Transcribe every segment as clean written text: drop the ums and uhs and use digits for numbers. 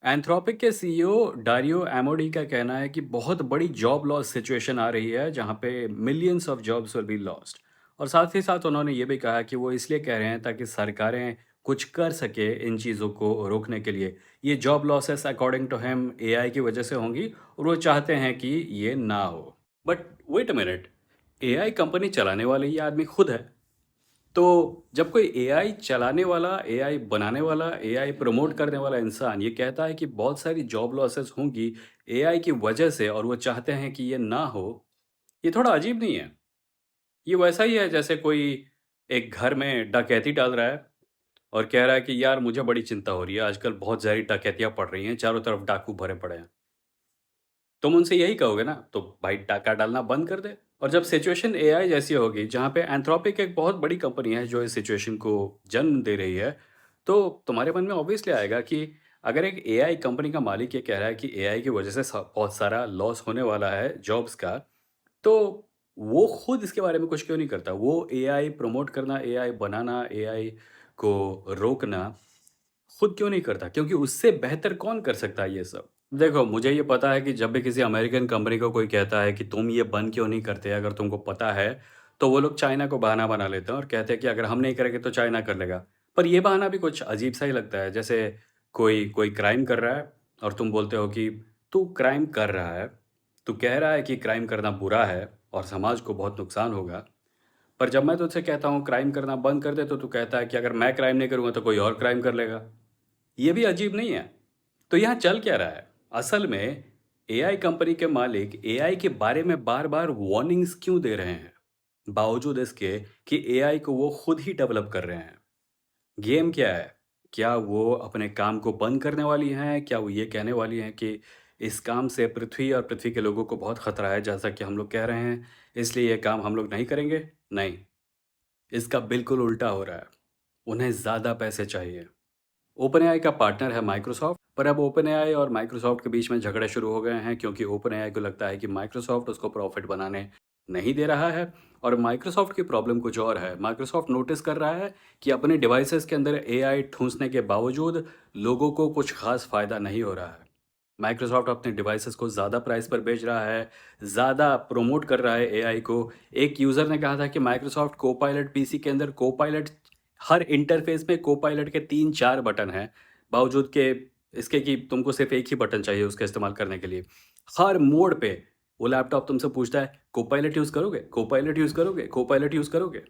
Anthropic के CEO Dario एमोडी का कहना है कि बहुत बड़ी जॉब लॉस सिचुएशन आ रही है जहां पे millions of jobs will be lost. और साथ ही साथ उन्होंने ये भी कहा कि वो इसलिए कह रहे हैं ताकि सरकारें कुछ कर सके इन चीज़ों को रोकने के लिए। ये job losses according to him AI की वजह से होंगी और वो चाहते हैं कि ये ना हो। But wait a minute, AI company चलाने वाले ये आदमी खुद है। तो जब कोई एआई चलाने वाला, एआई बनाने वाला, एआई प्रमोट करने वाला इंसान ये कहता है कि बहुत सारी जॉब लॉसेस होंगी एआई की वजह से और वो चाहते हैं कि ये ना हो, ये थोड़ा अजीब नहीं है? ये वैसा ही है जैसे कोई एक घर में डकैती डाल रहा है और कह रहा है कि यार मुझे बड़ी चिंता हो रही है, आजकल बहुत सारी डकैतियाँ पड़ रही हैं, चारों तरफ डाकू भरे पड़े हैं। तुम उनसे यही कहोगे ना, तो भाई डाका डालना बंद कर दे। और जब सिचुएशन एआई जैसी होगी, जहाँ पे एंथ्रोपिक एक बहुत बड़ी कंपनी है जो इस सिचुएशन को जन्म दे रही है, तो तुम्हारे मन में ऑब्वियसली आएगा कि अगर एक एआई कंपनी का मालिक ये कह रहा है कि एआई की वजह से बहुत सारा लॉस होने वाला है जॉब्स का, तो वो खुद इसके बारे में कुछ क्यों नहीं करता? वो एआई प्रमोट करना, एआई बनाना, एआई को रोकना खुद क्यों नहीं करता? क्योंकि उससे बेहतर कौन कर सकता है ये सब? देखो, मुझे ये पता है कि जब भी किसी अमेरिकन कंपनी को कोई कहता है कि तुम ये बंद क्यों नहीं करते, अगर तुमको पता है, तो वो लोग चाइना को बहाना बना लेते हैं और कहते हैं कि अगर हम नहीं करेंगे तो चाइना कर लेगा। पर ये बहाना भी कुछ अजीब-सा ही लगता है, जैसे कोई कोई क्राइम कर रहा है और तुम बोलते हो कि तू क्राइम कर रहा है, तू कह रहा है कि क्राइम करना बुरा है और समाज को बहुत नुकसान होगा। पर जब मैं तुझसे कहता हूँ क्राइम करना बंद कर दे, तो तू कहता है कि अगर मैं क्राइम नहीं करूँगा तो कोई और क्राइम कर लेगा। ये भी अजीब नहीं है? तो यहाँ चल क्या रहा है? असल में एआई कंपनी के मालिक एआई के बारे में बार-बार वार्निंग्स क्यों दे रहे हैं? बावजूद इसके कि एआई को वो खुद ही डेवलप कर रहे हैं। गेम क्या है? क्या वो अपने काम को बंद करने वाली हैं? क्या वो ये कहने वाली हैं कि इस काम से पृथ्वी और पृथ्वी के लोगों को बहुत खतरा है, जैसा कि हम लोग कह रहे हैं, इसलिए ये काम हम लोग नहीं करेंगे? नहीं, इसका बिल्कुल उल्टा हो रहा है। उन्हें ज़्यादा पैसे चाहिए। ओपनएआई का पार्टनर है माइक्रोसॉफ्ट, पर अब ओपनएआई और माइक्रोसॉफ्ट के बीच में झगड़े शुरू हो गए हैं क्योंकि ओपनएआई को लगता है कि माइक्रोसॉफ्ट उसको प्रॉफिट बनाने नहीं दे रहा है और माइक्रोसॉफ्ट की प्रॉब्लम कुछ और है। माइक्रोसॉफ्ट नोटिस कर रहा है कि अपने डिवाइसेस के अंदर एआई ठूंसने के बावजूद लोगों को कुछ खास फ़ायदा नहीं हो रहा है। माइक्रोसॉफ्ट अपने डिवाइसेस को ज़्यादा प्राइस पर बेच रहा है, ज़्यादा प्रमोट कर रहा है एआई को। एक यूज़र ने कहा था कि माइक्रोसॉफ्ट कोपायलट पीसी के अंदर कोपायलट, हर इंटरफेस में कोपायलट के 3-4 बटन हैं, बावजूद के इसके कि तुमको सिर्फ़ एक ही बटन चाहिए उसका इस्तेमाल करने के लिए। हर मोड़ पे वो लैपटॉप तुमसे पूछता है, "कोपायलट यूज़ करोगे? कोपायलट यूज़ करोगे? कोपायलट यूज़ करोगे?"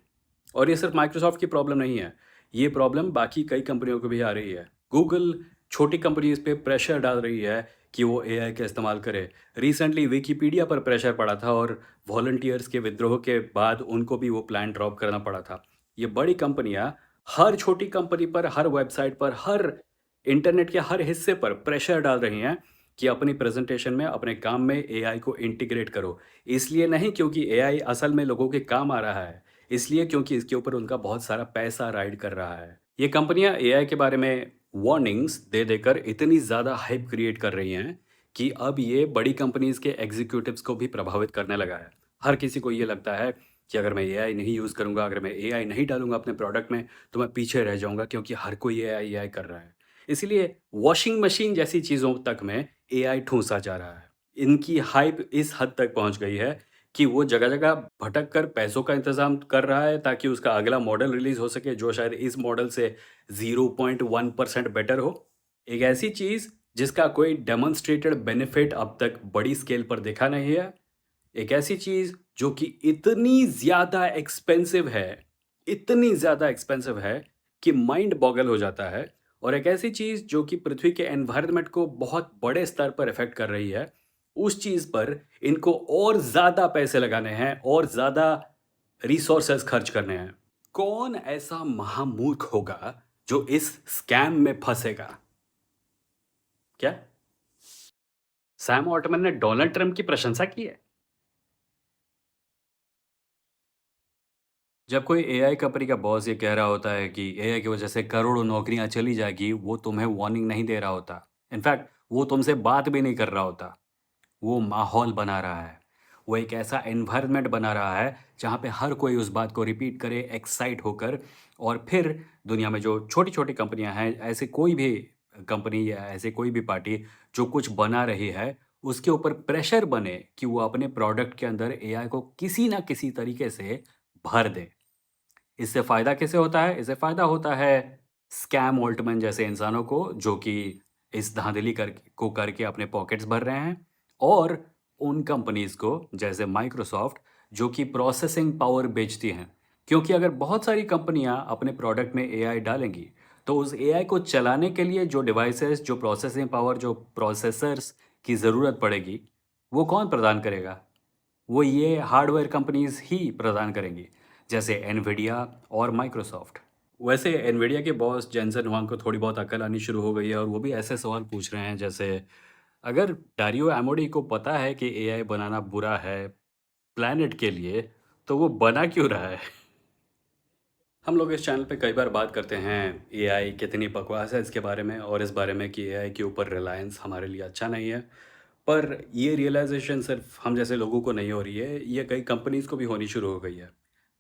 और ये सिर्फ माइक्रोसॉफ्ट की प्रॉब्लम नहीं है, ये प्रॉब्लम बाकी कई कंपनियों को भी आ रही है। गूगल छोटी कंपनीज़ पे प्रेशर डाल रही है कि वो एआई का इस्तेमाल करे। रिसेंटली विकिपीडिया पर प्रेशर पड़ा था और वॉलंटियर्स के विद्रोह के बाद उनको भी वो प्लान ड्रॉप करना पड़ा था। ये बड़ी कंपनियाँ हर छोटी कंपनी पर, हर वेबसाइट पर, हर इंटरनेट के हर हिस्से पर प्रेशर डाल रही हैं कि अपनी प्रेज़ेंटेशन में, अपने काम में एआई को इंटीग्रेट करो। इसलिए नहीं क्योंकि एआई असल में लोगों के काम आ रहा है, इसलिए क्योंकि इसके ऊपर उनका बहुत सारा पैसा राइड कर रहा है। ये कंपनियां एआई के बारे में वार्निंग्स दे देकर इतनी ज़्यादा हाइप क्रिएट कर रही हैं कि अब ये बड़ी कंपनीज के एग्जीक्यूटिव्स को भी प्रभावित करने लगा है। हर किसी को ये लगता है कि अगर मैं एआई नहीं यूज़ करूंगा, अगर मैं एआई नहीं डालूंगा अपने प्रोडक्ट में, तो मैं पीछे रह जाऊंगा क्योंकि हर कोई एआई एआई कर रहा है। इसीलिए वॉशिंग मशीन जैसी चीज़ों तक में एआई ठूंसा जा रहा है। इनकी हाइप इस हद तक पहुंच गई है कि वो जगह-जगह भटक कर पैसों का इंतज़ाम कर रहा है ताकि उसका अगला मॉडल रिलीज़ हो सके जो शायद इस मॉडल से 0.1% बेटर हो। एक ऐसी चीज़ जिसका कोई डेमोंस्ट्रेटेड बेनिफिट अब तक बड़ी स्केल पर देखा नहीं है। एक ऐसी चीज़ जो कि इतनी ज़्यादा एक्सपेंसिव है, इतनी ज़्यादा एक्सपेंसिव है कि माइंड बॉगल हो जाता है। और एक ऐसी चीज़ जो कि पृथ्वी के एनवायरनमेंट को बहुत बड़े स्तर पर इफ़ेक्ट कर रही है, उस चीज़ पर इनको और ज़्यादा पैसे लगाने हैं और ज़्यादा रिसोर्सेज़ खर्च करने हैं। कौन ऐसा महामूर्ख होगा जो इस स्कैम में फँसेगा? क्या? सैम ऑल्टमैन ने डोनाल्ड ट्रंप की प्रशंसा की है? जब कोई एआई कंपनी का बॉस ये कह रहा होता है कि एआई की वजह से करोड़ों नौकरियां चली जाएगी, वो तुम्हें वार्निंग नहीं दे रहा होता। इनफैक्ट वो तुमसे बात भी नहीं कर रहा होता। वो माहौल बना रहा है। वो एक ऐसा एनवायरनमेंट बना रहा है जहाँ पे हर कोई उस बात को रिपीट करे एक्साइट होकर। और फिर दुनिया में जो छोटी छोटी कंपनियां हैं, ऐसे कोई भी कंपनी या ऐसे कोई भी पार्टी जो कुछ बना रही है, उसके ऊपर प्रेशर बने कि वो अपने प्रोडक्ट के अंदर एआई को किसी न किसी तरीके से भर दे। इससे फ़ायदा किसे होता है? इससे फ़ायदा होता है स्कैम ऑल्टमैन जैसे इंसानों को जो कि इस धांधली करके अपने पॉकेट्स भर रहे हैं और उन कंपनीज़ को जैसे माइक्रोसॉफ्ट जो कि प्रोसेसिंग पावर बेचती हैं। क्योंकि अगर बहुत सारी कंपनियाँ अपने प्रोडक्ट में एआई डालेंगी, तो उस एआई को चलाने के लिए जो डिवाइसेज़, जो प्रोसेसिंग पावर, जो प्रोसेसर्स की ज़रूरत पड़ेगी, वो कौन प्रदान करेगा? वो ये हार्डवेयर कंपनीज़ ही प्रदान करेंगी, जैसे एनवीडिया और माइक्रोसॉफ्ट। वैसे एनवीडिया के बॉस जेनसेन हुआंग को थोड़ी बहुत अक्ल आनी शुरू हो गई है और वो भी ऐसे सवाल पूछ रहे हैं जैसे अगर डारियो एमोडी को पता है कि एआई बनाना बुरा है प्लैनेट के लिए, तो वो बना क्यों रहा है? हम लोग इस चैनल पे कई बार बात करते हैं एआई कितनी बकवास है इसके बारे में और इस बारे में कि एआई के ऊपर रिलायंस हमारे लिए अच्छा नहीं है। पर ये रियलाइज़ेशन सिर्फ हम जैसे लोगों को नहीं हो रही है, ये कई कंपनीज़ को भी होनी शुरू हो गई है।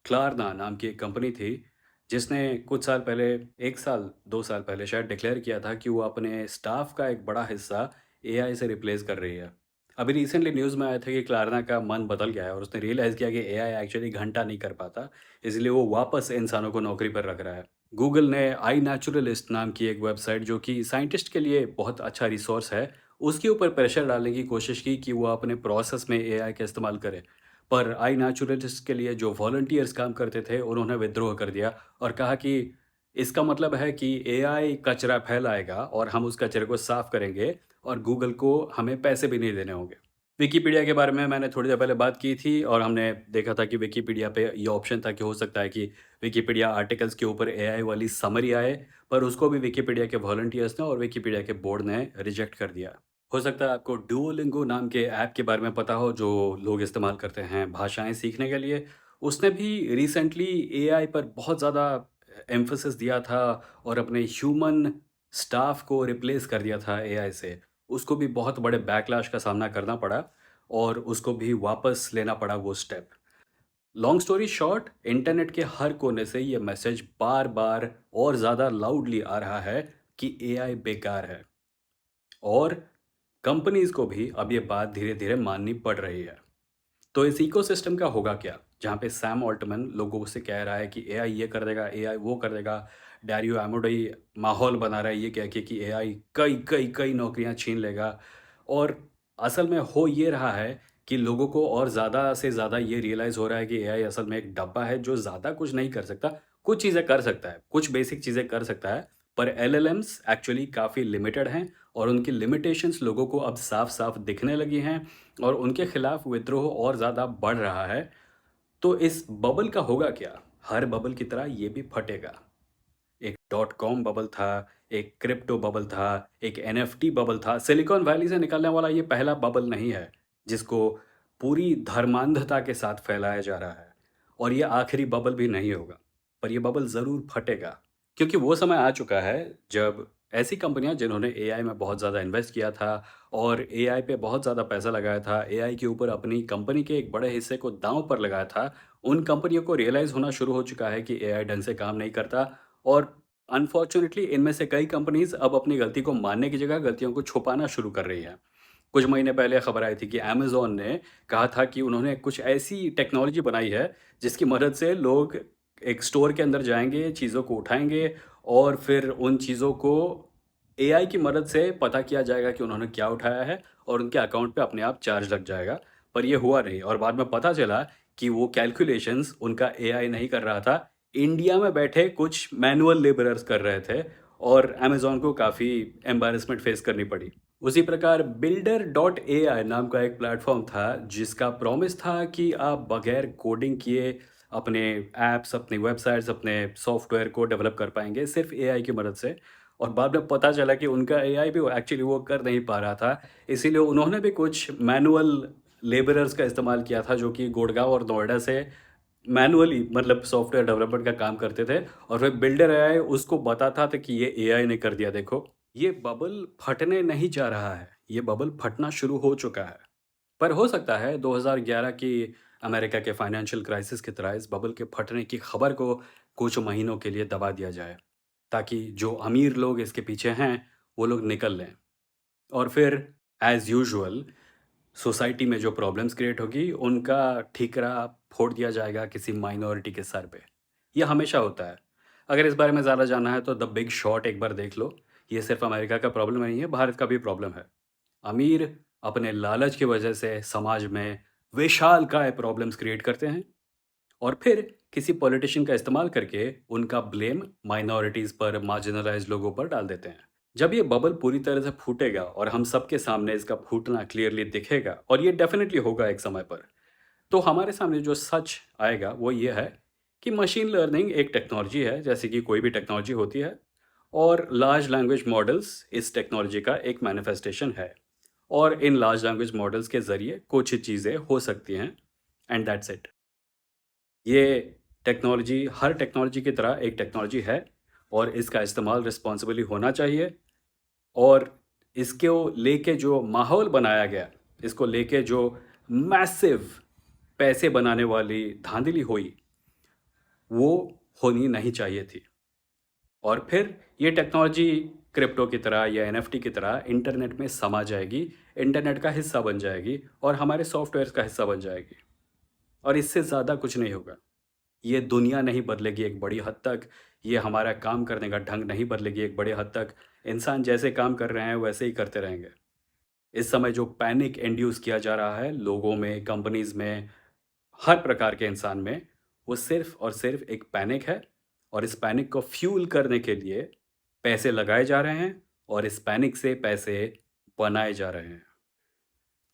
क्लारना नाम की एक कंपनी थी, जिसने कुछ साल पहले 1 साल, 2 साल पहले शायद डिक्लेयर किया था कि वो अपने स्टाफ का एक बड़ा हिस्सा एआई से रिप्लेस कर रही है। अभी रिसेंटली न्यूज़ में आया था कि क्लारना का मन बदल गया है और उसने रियलाइज़ किया कि एआई एक्चुअली घंटा नहीं कर पाता, इसलिए वो वापस इंसानों को नौकरी पर रख रहा है। गूगल ने आई नेचुरलिस्ट नाम की एक वेबसाइट जो कि साइंटिस्ट के लिए बहुत अच्छा रिसोर्स है, उसके ऊपर प्रेशर डालने की कोशिश की कि वो अपने प्रोसेस में एआई का इस्तेमाल करे। पर आई नेचुरलिस्ट के लिए जो वॉलंटियर्स काम करते थे, उन्होंने विद्रोह कर दिया और कहा कि इसका मतलब है कि एआई कचरा फैलाएगा और हम उस कचरे को साफ करेंगे और गूगल को हमें पैसे भी नहीं देने होंगे। विकिपीडिया के बारे में मैंने थोड़ी देर पहले बात की थी और हमने देखा था कि विकिपीडिया पे ये ऑप्शन था कि हो सकता है कि विकिपीडिया आर्टिकल्स के ऊपर एआई वाली समरी आए, पर उसको भी विकिपीडिया के वॉलंटियर्स ने और विकिपीडिया के बोर्ड ने रिजेक्ट कर दिया। हो सकता है आपको डुओलिंगो नाम के ऐप के बारे में पता हो जो लोग इस्तेमाल करते हैं भाषाएं सीखने के लिए। उसने भी रिसेंटली एआई पर बहुत ज़्यादा एम्फेसिस दिया था और अपने ह्यूमन स्टाफ को रिप्लेस कर दिया था एआई से। उसको भी बहुत बड़े बैकलैश का सामना करना पड़ा और उसको भी वापस लेना पड़ा वो step. Long story short, internet के हर कोने से ये मैसेज बार-बार और ज़्यादा लाउडली आ रहा है कि एआई बेकार है और कंपनीज़ को भी अब ये बात धीरे-धीरे माननी पड़ रही है। तो इस इकोसिस्टम का होगा क्या? जहाँ पे सैम ऑल्टमैन लोगों से कह रहा है कि एआई ये कर देगा, एआई वो कर देगा। डैरियो एमोडी माहौल बना रहा है ये कह के कि एआई कई नौकरियाँ छीन लेगा और असल में हो ये रहा है कि लोगों को और ज़्यादा से ज़्यादा ये रियलाइज़ हो रहा है कि एआई असल में एक डब्बा है जो ज़्यादा कुछ नहीं कर सकता। कुछ चीज़ें कर सकता है, कुछ बेसिक चीज़ें कर सकता है, पर एलएलएम्स एक्चुअली काफ़ी लिमिटेड हैं और उनकी लिमिटेशंस लोगों को अब साफ-साफ दिखने लगी हैं और उनके खिलाफ विद्रोह और ज़्यादा बढ़ रहा है। तो इस बबल का होगा क्या? हर बबल की तरह ये भी फटेगा। एक डॉट कॉम बबल था, एक क्रिप्टो बबल था, एक एनएफटी बबल था। सिलिकॉन वैली से निकलने वाला ये पहला बबल नहीं है, जिसको पूरी धर्मांधता के साथ फैलाया जा रहा है और ये आखिरी बबल भी नहीं होगा, पर ये बबल ज़रूर फटेगा। क्योंकि वो समय आ चुका है जब ऐसी कंपनियां जिन्होंने एआई में बहुत ज़्यादा इन्वेस्ट किया था और एआई पे बहुत ज़्यादा पैसा लगाया था, एआई के ऊपर अपनी कंपनी के एक बड़े हिस्से को दांव पर लगाया था, उन कंपनियों को रियलाइज़ होना शुरू हो चुका है कि एआई ढंग से काम नहीं करता और अनफॉर्चुनेटली इनमें से कई कंपनीज़ अब अपनी गलती को मानने की जगह गलतियों को छुपाना शुरू कर रही हैं। कुछ महीने पहले खबर आई थी कि अमेज़न ने कहा था कि उन्होंने कुछ ऐसी टेक्नोलॉजी बनाई है, जिसकी मदद से लोग एक स्टोर के अंदर जाएँगे, चीज़ों को उठाएँगे और फिर उन चीज़ों को एआई की मदद से पता किया जाएगा कि उन्होंने क्या उठाया है और उनके अकाउंट पे अपने आप चार्ज लग जाएगा। पर ये हुआ नहीं और बाद में पता चला कि वो कैलकुलेशंस उनका एआई नहीं कर रहा था, इंडिया में बैठे कुछ मैनुअल लेबरर्स कर रहे थे और अमेज़न को काफ़ी एम्बैरेसमेंट फेस करनी पड़ी। उसी प्रकार बिल्डर डॉट एआई नाम का एक प्लेटफ़ॉर्म था, जिसका प्रॉमिस था कि आप बगैर कोडिंग किए अपने ऐप्स, अपनी वेबसाइट्स, अपने सॉफ्टवेयर को डेवलप कर पाएँगे सिर्फ़ एआई की मदद से और बाद में पता चला कि उनका एआई भी एक्चुअली वो कर नहीं पा रहा था। इसीलिए उन्होंने भी कुछ मैनुअल लेबरर्स का इस्तेमाल किया था, जो कि गुड़गाँव और नोएडा से मैनुअली मतलब सॉफ्टवेयर डेवलपमेंट का काम करते थे और फिर बिल्डर एआई उसको बताता था कि ये एआई ने कर दिया देखो। ये बबल फटने नहीं जा रहा है, ये बबल फटना शुरू हो चुका है। पर हो सकता है 2011 की अमेरिका के फाइनेंशियल क्राइसिस की तरह इस बबल के फटने की खबर को कुछ महीनों के लिए दबा दिया जाए, ताकि जो अमीर लोग इसके पीछे हैं, वो लोग निकल लें और फिर एज़ यूजुअल सोसाइटी में जो प्रॉब्लम्स क्रिएट होगी, उनका ठीकरा फोड़ दिया जाएगा किसी माइनॉरिटी के सर पे। ये हमेशा होता है। अगर इस बारे में ज़्यादा जानना है तो द बिग शॉर्ट एक बार देख लो। ये सिर्फ़ अमेरिका का प्रॉब्लम नहीं है, भारत का भी प्रॉब्लम है। अमीर अपने लालच की वजह से समाज में विशालकाय प्रॉब्लम्स क्रिएट करते हैं और फिर किसी पॉलिटिशियन का इस्तेमाल करके उनका ब्लेम माइनॉरिटीज़ पर, मार्जिनलाइज़्ड लोगों पर डाल देते हैं। जब ये बबल पूरी तरह से फूटेगा और हम सबके सामने इसका फूटना क्लियरली दिखेगा और ये डेफ़िनिटली होगा एक समय पर, तो हमारे सामने जो सच आएगा वो ये है कि मशीन लर्निंग एक टेक्नोलॉजी है, जैसे कि कोई भी टेक्नोलॉजी होती है, और लार्ज लैंग्वेज मॉडल्स इस टेक्नोलॉजी का एक मैनिफेस्टेशन है। और इन लार्ज लैंग्वेज मॉडल्स के ज़रिए कुछ चीज़ें हो सकती हैं एंड दैट्स इट। ये टेक्नोलॉजी हर टेक्नोलॉजी की तरह एक टेक्नोलॉजी है और इसका इस्तेमाल रिस्पॉन्सिबली होना चाहिए। और इसको लेके जो माहौल बनाया गया, इसको लेके जो मैसिव पैसे बनाने वाली धांधली हुई, वो होनी नहीं चाहिए थी। और फिर ये टेक्नोलॉजी क्रिप्टो की तरह या एनएफटी की तरह इंटरनेट में समा जाएगी, इंटरनेट का हिस्सा बन जाएगी और हमारे सॉफ्टवेयर का हिस्सा बन जाएगी। और इससे ज़्यादा कुछ नहीं होगा। ये दुनिया नहीं बदलेगी एक बड़ी हद तक, ये हमारा काम करने का ढंग नहीं बदलेगी एक बड़े हद तक। इंसान जैसे काम कर रहे हैं वैसे ही करते रहेंगे। इस समय जो पैनिक इंड्यूस किया जा रहा है लोगों में, कंपनीज़ में, हर प्रकार के इंसान में, वो सिर्फ़ और सिर्फ़ एक पैनिक है और इस पैनिक को फ्यूल करने के लिए पैसे लगाए जा रहे हैं और इस पैनिक से पैसे बनाए जा रहे हैं।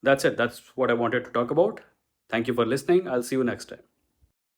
That's it, that's what I wanted to talk about. Thank you for listening, I will see you next time.